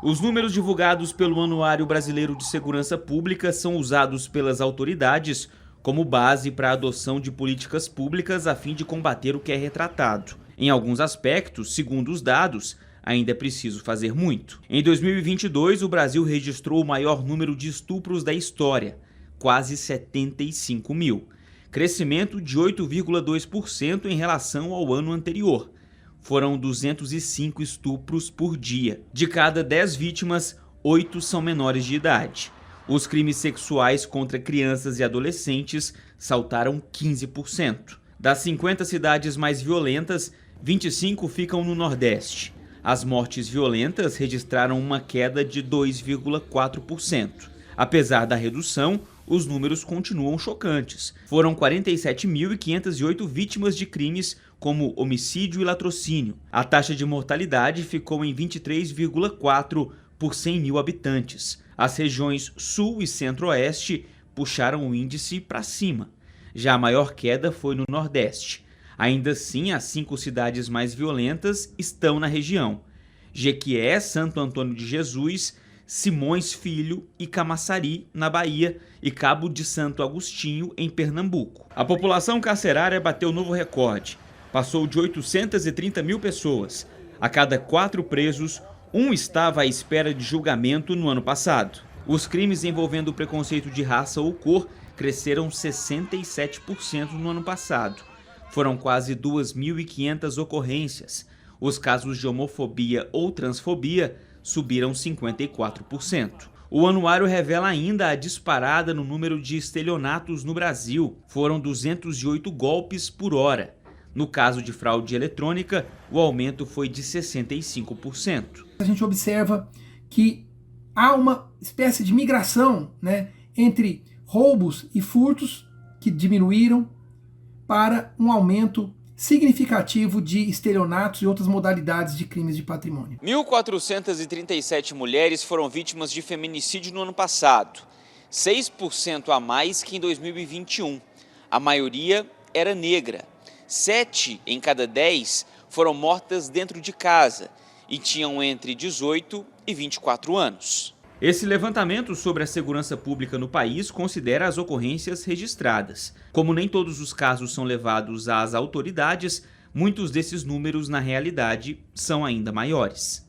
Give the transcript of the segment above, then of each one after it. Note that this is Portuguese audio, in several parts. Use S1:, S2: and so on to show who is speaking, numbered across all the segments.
S1: Os números divulgados pelo Anuário Brasileiro de Segurança Pública são usados pelas autoridades como base para a adoção de políticas públicas a fim de combater o que é retratado. Em alguns aspectos, segundo os dados, ainda é preciso fazer muito. Em 2022, o Brasil registrou o maior número de estupros da história, quase 75 mil. Crescimento de 8,2% em relação ao ano anterior. Foram 205 estupros por dia. De cada 10 vítimas, 8 são menores de idade. Os crimes sexuais contra crianças e adolescentes saltaram 15%. Das 50 cidades mais violentas, 25 ficam no Nordeste. As mortes violentas registraram uma queda de 2,4%. Apesar da redução, os números continuam chocantes. Foram 47.508 vítimas de crimes como homicídio e latrocínio. A taxa de mortalidade ficou em 23,4 por 100 mil habitantes. As regiões Sul e Centro-Oeste puxaram o índice para cima. Já a maior queda foi no Nordeste. Ainda assim, as 5 cidades mais violentas estão na região: Jequié, Santo Antônio de Jesus, Simões Filho e Camaçari, na Bahia, e Cabo de Santo Agostinho, em Pernambuco. A população carcerária bateu novo recorde. Passou de 830 mil pessoas. A cada 4 presos, 1 estava à espera de julgamento no ano passado. Os crimes envolvendo preconceito de raça ou cor cresceram 67% no ano passado. Foram quase 2.500 ocorrências. Os casos de homofobia ou transfobia subiram 54%. O anuário revela ainda a disparada no número de estelionatos no Brasil. Foram 208 golpes por hora. No caso de fraude eletrônica, o aumento foi de 65%.
S2: A gente observa que há uma espécie de migração, né, entre roubos e furtos, que diminuíram, para um aumento significativo de estelionatos e outras modalidades de crimes de patrimônio.
S1: 1.437 mulheres foram vítimas de feminicídio no ano passado, 6% a mais que em 2021. A maioria era negra. 7 em cada 10 foram mortas dentro de casa e tinham entre 18 e 24 anos. Esse levantamento sobre a segurança pública no país considera as ocorrências registradas. Como nem todos os casos são levados às autoridades, muitos desses números, na realidade, são ainda maiores.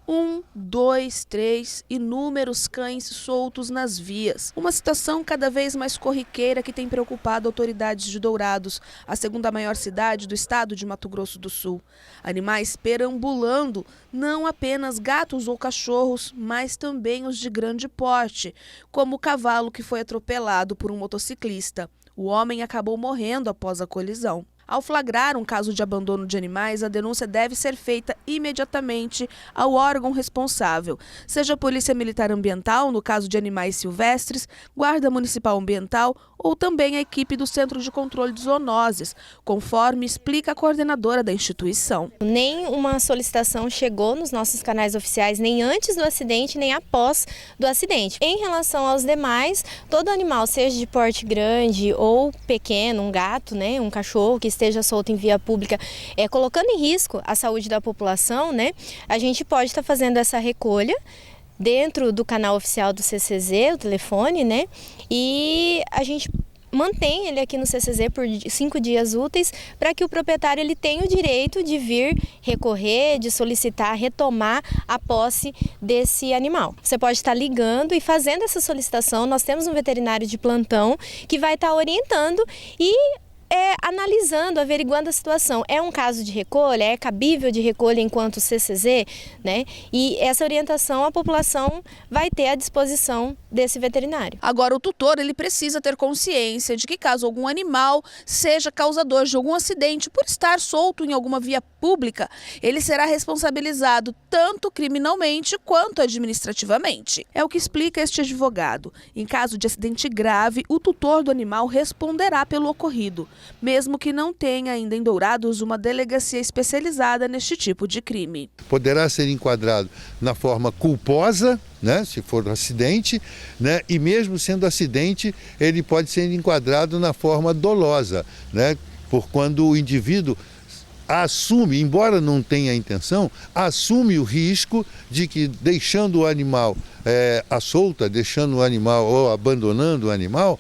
S3: 1, 2, 3, inúmeros cães soltos nas vias. Uma situação cada vez mais corriqueira que tem preocupado autoridades de Dourados, a segunda maior cidade do estado de Mato Grosso do Sul. Animais perambulando, não apenas gatos ou cachorros, mas também os de grande porte, como o cavalo que foi atropelado por um motociclista. O homem acabou morrendo após a colisão. Ao flagrar um caso de abandono de animais, a denúncia deve ser feita imediatamente ao órgão responsável, seja a Polícia Militar Ambiental, no caso de animais silvestres, Guarda Municipal Ambiental ou também a equipe do Centro de Controle de Zoonoses, conforme explica a coordenadora da instituição.
S4: Nem uma solicitação chegou nos nossos canais oficiais, nem antes do acidente, nem após do acidente. Em relação aos demais, todo animal, seja de porte grande ou pequeno, um gato, né, um cachorro que esteja solto em via pública, colocando em risco a saúde da população, né, a gente pode estar fazendo essa recolha dentro do canal oficial do CCZ, o telefone, né, e a gente mantém ele aqui no CCZ por 5 dias úteis para que o proprietário ele tenha o direito de vir recorrer, de solicitar, retomar a posse desse animal. Você pode estar ligando e fazendo essa solicitação. Nós temos um veterinário de plantão que vai estar orientando e analisando, averiguando a situação. É um caso de recolha? É cabível de recolha enquanto CCZ? Né? E essa orientação a população vai ter à disposição desse veterinário.
S3: Agora, o tutor ele precisa ter consciência de que caso algum animal seja causador de algum acidente por estar solto em alguma via pública, ele será responsabilizado tanto criminalmente quanto administrativamente. É o que explica este advogado. Em caso de acidente grave, o tutor do animal responderá pelo ocorrido, mesmo que não tenha ainda em Dourados uma delegacia especializada neste tipo de crime.
S5: Poderá ser enquadrado na forma culposa, né, se for um acidente, né, e mesmo sendo acidente, ele pode ser enquadrado na forma dolosa, né, por quando o indivíduo assume, embora não tenha a intenção, assume o risco de que deixando o animal à solta, deixando o animal ou abandonando o animal,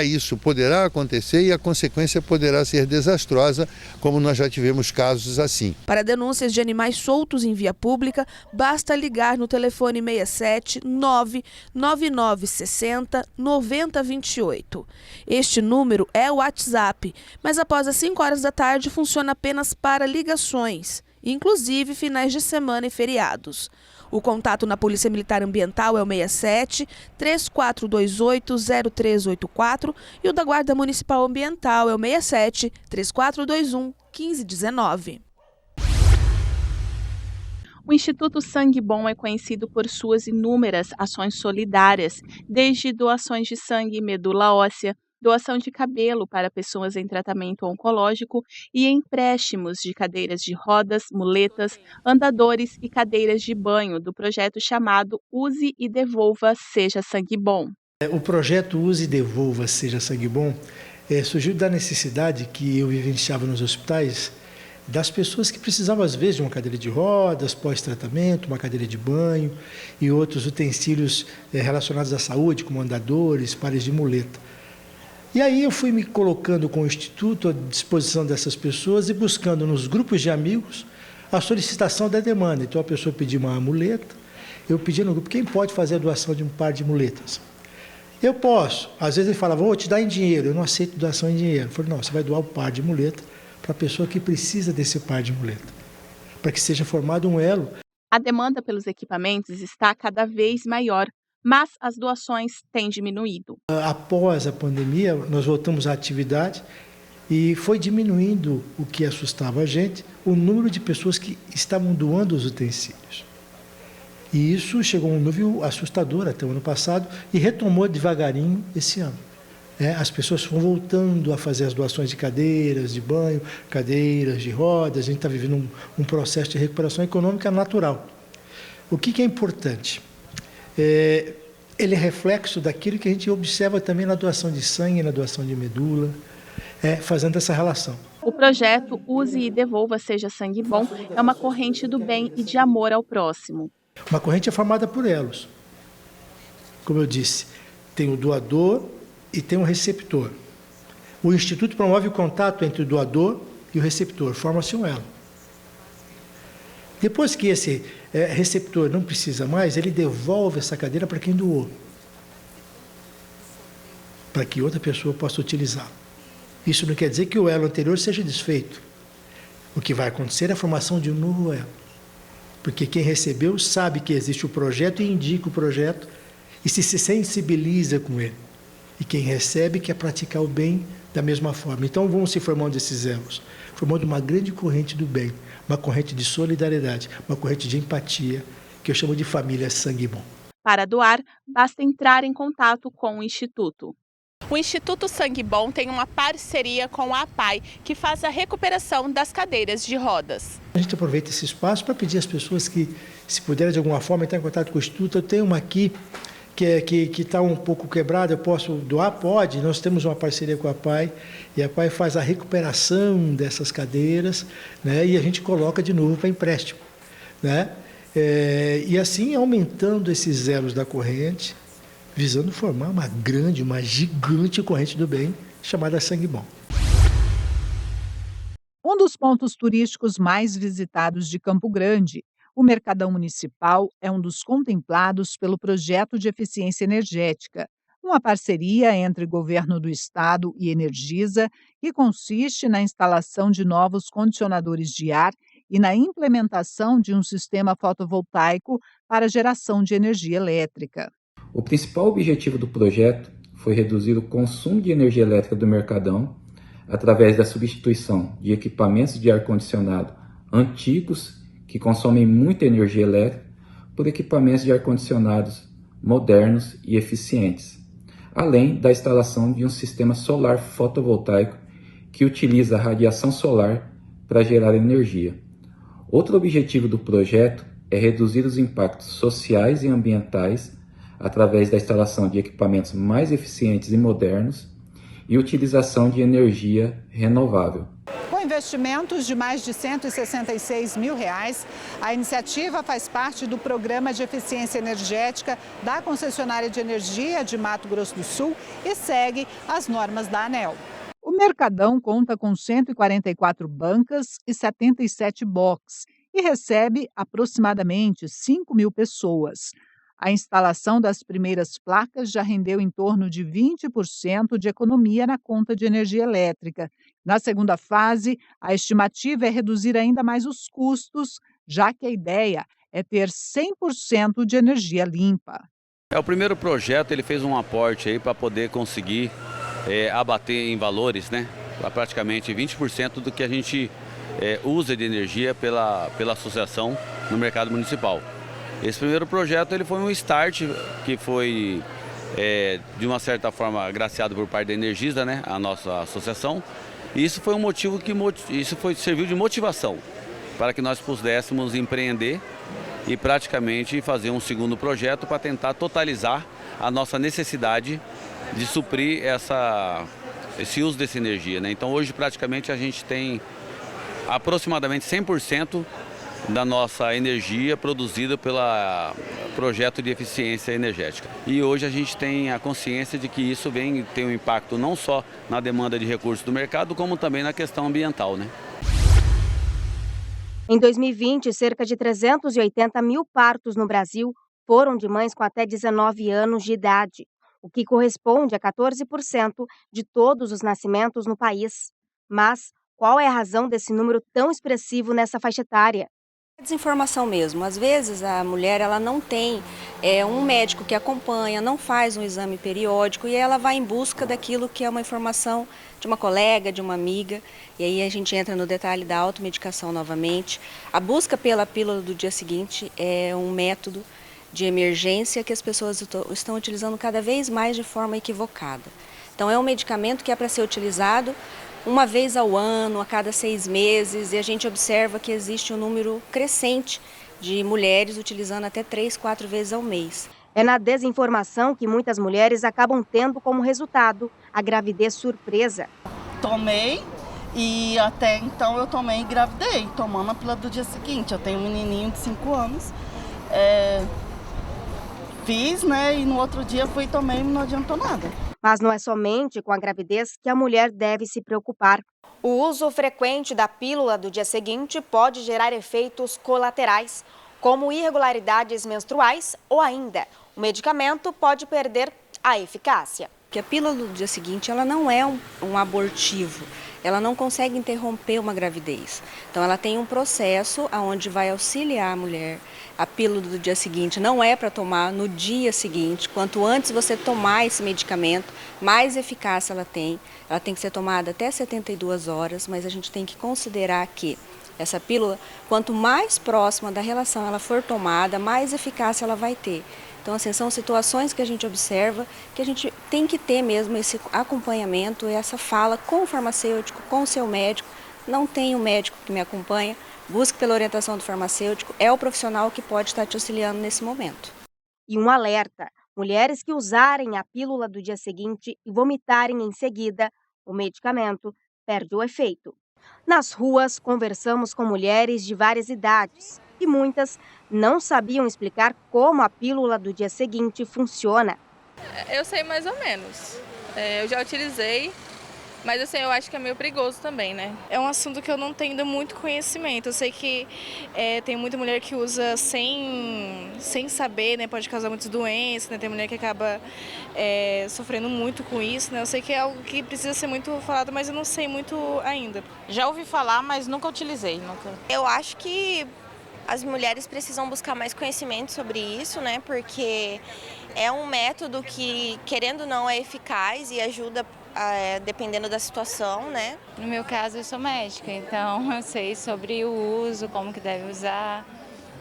S5: isso poderá acontecer e a consequência poderá ser desastrosa, como nós já tivemos casos assim.
S3: Para denúncias de animais soltos em via pública, basta ligar no telefone 67 99960 9028. Este número é o WhatsApp, mas após as 5 horas da tarde funciona apenas para ligações, inclusive finais de semana e feriados. O contato na Polícia Militar Ambiental é o 67 3428 0384 e o da Guarda Municipal Ambiental é o 67 3421 1519.
S6: O Instituto Sangue Bom é conhecido por suas inúmeras ações solidárias, desde doações de sangue e medula óssea, doação de cabelo para pessoas em tratamento oncológico e empréstimos de cadeiras de rodas, muletas, andadores e cadeiras de banho do projeto chamado Use e Devolva Seja Sangue Bom.
S7: O projeto Use e Devolva Seja Sangue Bom surgiu da necessidade que eu vivenciava nos hospitais das pessoas que precisavam às vezes de uma cadeira de rodas, pós-tratamento, uma cadeira de banho e outros utensílios relacionados à saúde, como andadores, pares de muleta. E aí eu fui me colocando com o Instituto à disposição dessas pessoas e buscando nos grupos de amigos a solicitação da demanda. Então a pessoa pedia uma muleta, eu pedia no grupo, quem pode fazer a doação de um par de muletas? Eu posso. Às vezes ele falava, vou te dar em dinheiro, eu não aceito doação em dinheiro. Eu falei, não, você vai doar um par de muleta para a pessoa que precisa desse par de muleta, para que seja formado um elo.
S6: A demanda pelos equipamentos está cada vez maior, mas as doações têm diminuído.
S7: Após a pandemia, nós voltamos à atividade e foi diminuindo, o que assustava a gente, o número de pessoas que estavam doando os utensílios. E isso chegou a um nível assustador até o ano passado e retomou devagarinho esse ano. As pessoas vão voltando a fazer as doações de cadeiras de banho, cadeiras de rodas, a gente está vivendo um processo de recuperação econômica natural. O que é importante? Ele é reflexo daquilo que a gente observa também na doação de sangue, na doação de medula, fazendo essa relação.
S6: O projeto Use e Devolva Seja Sangue Bom é uma corrente do bem e de amor ao próximo.
S7: Uma corrente é formada por elos. Como eu disse, tem o doador e tem o receptor. O Instituto promove o contato entre o doador e o receptor, forma-se um elo. Depois que esse receptor não precisa mais, ele devolve essa cadeira para quem doou, para que outra pessoa possa utilizá-la. Isso não quer dizer que o elo anterior seja desfeito. O que vai acontecer é a formação de um novo elo, porque quem recebeu sabe que existe o projeto e indica o projeto e se sensibiliza com ele. E quem recebe quer praticar o bem da mesma forma. Então vão se formando esses elos, formando uma grande corrente do bem, uma corrente de solidariedade, uma corrente de empatia, que eu chamo de família Sangue Bom.
S6: Para doar, basta entrar em contato com o Instituto. O Instituto Sangue Bom tem uma parceria com a APAI, que faz a recuperação das cadeiras de rodas.
S7: A gente aproveita esse espaço para pedir às pessoas que, se puderem de alguma forma entrar em contato com o Instituto. Eu tenho uma aqui que está um pouco quebrada, eu posso doar? Pode. Nós temos uma parceria com a APAI e a APAI faz a recuperação dessas cadeiras, né, e a gente coloca de novo para empréstimo, né? E assim aumentando esses elos da corrente, visando formar uma gigante corrente do bem chamada Sangue Bom.
S8: Um dos pontos turísticos mais visitados de Campo Grande, o Mercadão Municipal é um dos contemplados pelo Projeto de Eficiência Energética, uma parceria entre Governo do Estado e Energisa, que consiste na instalação de novos condicionadores de ar e na implementação de um sistema fotovoltaico para geração de energia elétrica.
S9: O principal objetivo do projeto foi reduzir o consumo de energia elétrica do Mercadão através da substituição de equipamentos de ar-condicionado antigos que consomem muita energia elétrica por equipamentos de ar-condicionados modernos e eficientes, além da instalação de um sistema solar fotovoltaico que utiliza a radiação solar para gerar energia. Outro objetivo do projeto é reduzir os impactos sociais e ambientais através da instalação de equipamentos mais eficientes e modernos e utilização de energia renovável.
S8: Com investimentos de mais de R$166 mil, a iniciativa faz parte do Programa de Eficiência Energética da Concessionária de Energia de Mato Grosso do Sul e segue as normas da ANEEL. O Mercadão conta com 144 bancas e 77 boxes e recebe aproximadamente 5 mil pessoas. A instalação das primeiras placas já rendeu em torno de 20% de economia na conta de energia elétrica. Na segunda fase, a estimativa é reduzir ainda mais os custos, já que a ideia é ter 100% de energia limpa.
S10: O primeiro projeto ele fez um aporte aí para poder conseguir abater em valores, né, praticamente 20% do que a gente usa de energia pela associação no mercado municipal. Esse primeiro projeto ele foi um start que foi, de uma certa forma, agraciado por parte da Energisa, né, a nossa associação. E isso foi um motivo serviu de motivação para que nós pudéssemos empreender e praticamente fazer um segundo projeto para tentar totalizar a nossa necessidade de suprir esse uso dessa energia, né? Então hoje praticamente a gente tem aproximadamente 100% da nossa energia produzida pelo projeto de eficiência energética. E hoje a gente tem a consciência de que isso tem um impacto não só na demanda de recursos do mercado, como também na questão ambiental, né?
S11: Em 2020, cerca de 380 mil partos no Brasil foram de mães com até 19 anos de idade, o que corresponde a 14% de todos os nascimentos no país. Mas qual é a razão desse número tão expressivo nessa faixa etária?
S12: Desinformação mesmo. Às vezes a mulher ela não tem um médico que acompanha, não faz um exame periódico e ela vai em busca daquilo que é uma informação de uma colega, de uma amiga. E aí a gente entra no detalhe da automedicação novamente. A busca pela pílula do dia seguinte é um método de emergência que as pessoas estão utilizando cada vez mais de forma equivocada. Então é um medicamento que é para ser utilizado uma vez ao ano, a cada 6 meses, e a gente observa que existe um número crescente de mulheres utilizando até 3, 4 vezes ao mês.
S11: É na desinformação que muitas mulheres acabam tendo como resultado a gravidez surpresa.
S13: Tomei e até então eu tomei e engravidei, tomando a pílula do dia seguinte. Eu tenho um menininho de 5 anos, fiz, né, e no outro dia fui e tomei e não adiantou nada.
S11: Mas não é somente com a gravidez que a mulher deve se preocupar. O uso frequente da pílula do dia seguinte pode gerar efeitos colaterais, como irregularidades menstruais ou ainda o medicamento pode perder a eficácia.
S12: Que a pílula do dia seguinte ela não é um abortivo, ela não consegue interromper uma gravidez. Então ela tem um processo onde vai auxiliar a mulher. A pílula do dia seguinte não é para tomar no dia seguinte. Quanto antes você tomar esse medicamento, mais eficácia ela tem. Ela tem que ser tomada até 72 horas, mas a gente tem que considerar que essa pílula, quanto mais próxima da relação ela for tomada, mais eficácia ela vai ter. Então, assim, são situações que a gente observa, que a gente tem que ter mesmo esse acompanhamento, essa fala com o farmacêutico, com o seu médico. Não tem um médico que me acompanha, busque pela orientação do farmacêutico, é o profissional que pode estar te auxiliando nesse momento.
S11: E um alerta, mulheres que usarem a pílula do dia seguinte e vomitarem em seguida, o medicamento perde o efeito. Nas ruas, conversamos com mulheres de várias idades e muitas não sabiam explicar como a pílula do dia seguinte funciona.
S14: Eu sei mais ou menos. Eu já utilizei, mas assim, eu acho que é meio perigoso também, né? É um assunto que eu não tenho muito conhecimento. Eu sei que tem muita mulher que usa sem saber, né? Pode causar muitas doenças, né? Tem mulher que acaba sofrendo muito com isso, né? Eu sei que é algo que precisa ser muito falado, mas eu não sei muito ainda.
S15: Já ouvi falar, mas nunca utilizei.
S16: Eu acho que as mulheres precisam buscar mais conhecimento sobre isso, né? Porque é um método que, querendo ou não, é eficaz e ajuda dependendo da situação, né?
S17: No meu caso, eu sou médica, então eu sei sobre o uso, como que deve usar.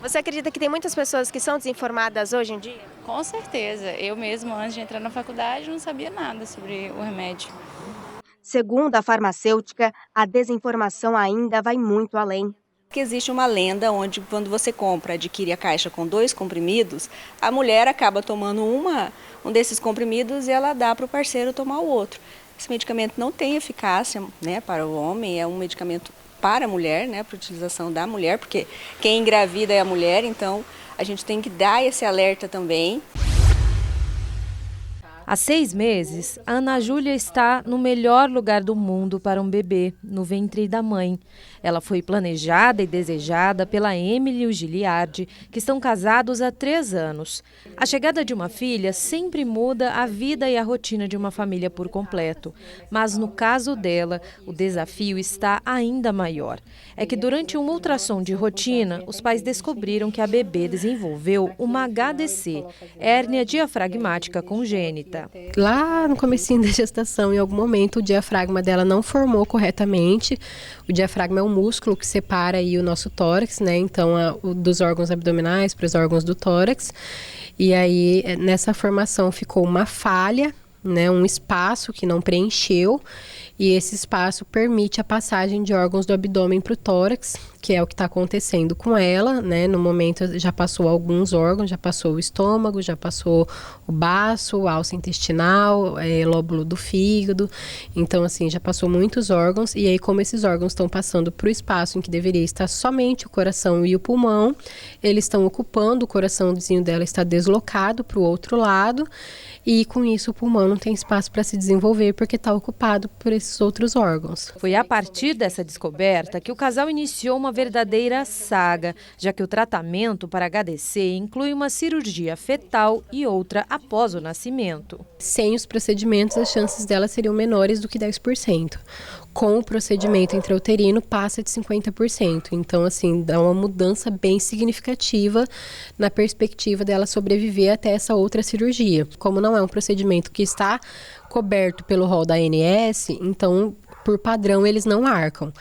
S11: Você acredita que tem muitas pessoas que são desinformadas hoje em dia?
S17: Com certeza. Eu mesma, antes de entrar na faculdade, não sabia nada sobre o remédio.
S11: Segundo a farmacêutica, a desinformação ainda vai muito além.
S12: Que existe uma lenda onde, quando você adquire a caixa com 2 comprimidos, a mulher acaba tomando um desses comprimidos e ela dá para o parceiro tomar o outro. Esse medicamento não tem eficácia, né, para o homem, é um medicamento para a mulher, né, para a utilização da mulher, porque quem engravida é a mulher, então a gente tem que dar esse alerta também.
S18: Há 6 meses, a Ana Júlia está no melhor lugar do mundo para um bebê, no ventre da mãe. Ela foi planejada e desejada pela Emily e o Giliardi, que estão casados há 3 anos. A chegada de uma filha sempre muda a vida e a rotina de uma família por completo. Mas no caso dela, o desafio está ainda maior. É que durante um ultrassom de rotina, os pais descobriram que a bebê desenvolveu uma HDC, hérnia diafragmática congênita.
S19: Lá no comecinho da gestação, em algum momento, o diafragma dela não formou corretamente. O diafragma é um músculo que separa aí o nosso tórax, né? Então, dos órgãos abdominais para os órgãos do tórax. E aí, nessa formação, ficou uma falha, né? Um espaço que não preencheu. E esse espaço permite a passagem de órgãos do abdômen para o tórax, que é o que está acontecendo com ela, né? No momento já passou alguns órgãos, já passou o estômago, já passou o baço, a alça intestinal, lóbulo do fígado. Então, assim, já passou muitos órgãos. E aí, como esses órgãos estão passando para o espaço em que deveria estar somente o coração e o pulmão, eles estão ocupando, o coraçãozinho dela está deslocado para o outro lado. E com isso o pulmão não tem espaço para se desenvolver porque está ocupado por esses outros órgãos.
S18: Foi a partir dessa descoberta que o casal iniciou uma verdadeira saga, já que o tratamento para HDC inclui uma cirurgia fetal e outra após o nascimento.
S19: Sem os procedimentos, as chances dela seriam menores do que 10%. Com o procedimento intrauterino, passa de 50%. Então, assim, dá uma mudança bem significativa na perspectiva dela sobreviver até essa outra cirurgia. Como não é um procedimento que está coberto pelo rol da ANS, então, por padrão, eles não arcam.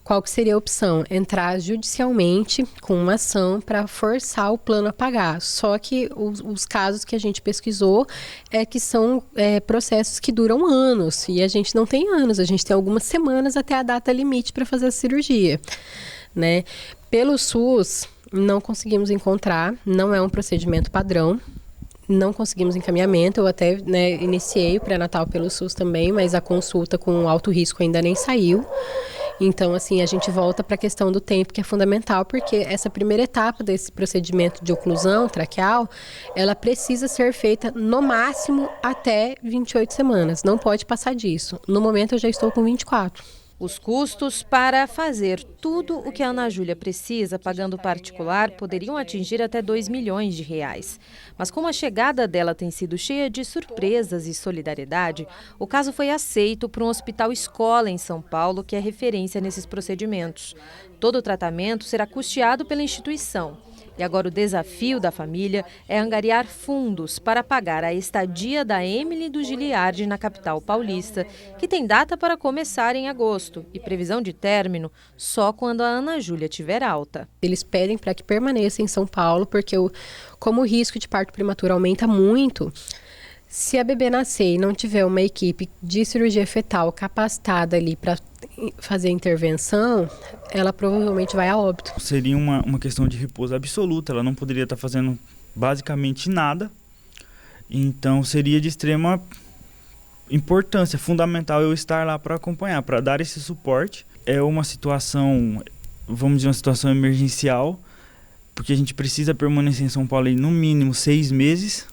S19: Qual que seria a opção? Entrar judicialmente com uma ação para forçar o plano a pagar. Só que os casos que a gente pesquisou é que são processos que duram anos. E a gente não tem anos, a gente tem algumas semanas até a data limite para fazer a cirurgia, né? Pelo SUS, não conseguimos encontrar, não é um procedimento padrão. Não conseguimos encaminhamento, eu até iniciei o pré-natal pelo SUS também, mas a consulta com alto risco ainda nem saiu. Então, assim, a gente volta para a questão do tempo, que é fundamental, porque essa primeira etapa desse procedimento de oclusão traqueal, ela precisa ser feita no máximo até 28 semanas, não pode passar disso. No momento eu já estou com 24.
S18: Os custos para fazer tudo o que a Ana Júlia precisa, pagando particular, poderiam atingir até R$2 milhões. Mas como a chegada dela tem sido cheia de surpresas e solidariedade, o caso foi aceito por um hospital escola em São Paulo, que é referência nesses procedimentos. Todo o tratamento será custeado pela instituição. E agora o desafio da família é angariar fundos para pagar a estadia da Emily e do Giliardi na capital paulista, que tem data para começar em agosto e previsão de término só quando a Ana Júlia tiver alta.
S19: Eles pedem para que permaneça em São Paulo, porque como o risco de parto prematuro aumenta muito, se a bebê nascer e não tiver uma equipe de cirurgia fetal capacitada ali para fazer a intervenção, ela provavelmente vai a óbito.
S20: Seria uma questão de repouso absoluta, ela não poderia estar fazendo basicamente nada, então seria de extrema importância, fundamental eu estar lá para acompanhar, para dar esse suporte. É uma situação, vamos dizer, uma situação emergencial, porque a gente precisa permanecer em São Paulo aí no mínimo 6 meses,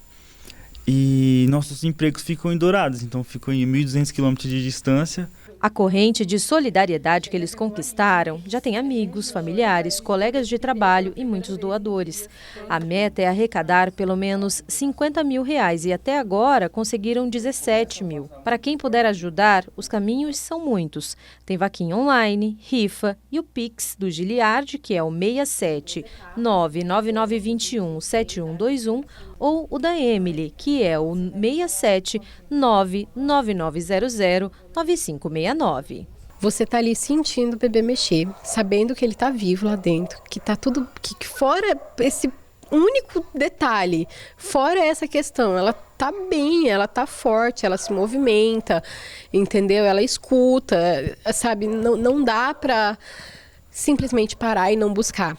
S20: e nossos empregos ficam em Dourados, então ficam em 1.200 quilômetros de distância.
S18: A corrente de solidariedade que eles conquistaram já tem amigos, familiares, colegas de trabalho e muitos doadores. A meta é arrecadar pelo menos R$50 mil e até agora conseguiram 17 mil. Para quem puder ajudar, os caminhos são muitos. Tem vaquinha online, rifa e o Pix do Giliardi, que é o 67 99921 7121, ou o da Emily, que é o 67 99900 9569.
S19: Você tá ali sentindo o bebê mexer, sabendo que ele tá vivo lá dentro, que tá tudo, que fora esse único detalhe, fora essa questão, ela tá bem, ela tá forte, ela se movimenta, entendeu? Ela escuta, sabe? Não dá pra simplesmente parar e não buscar.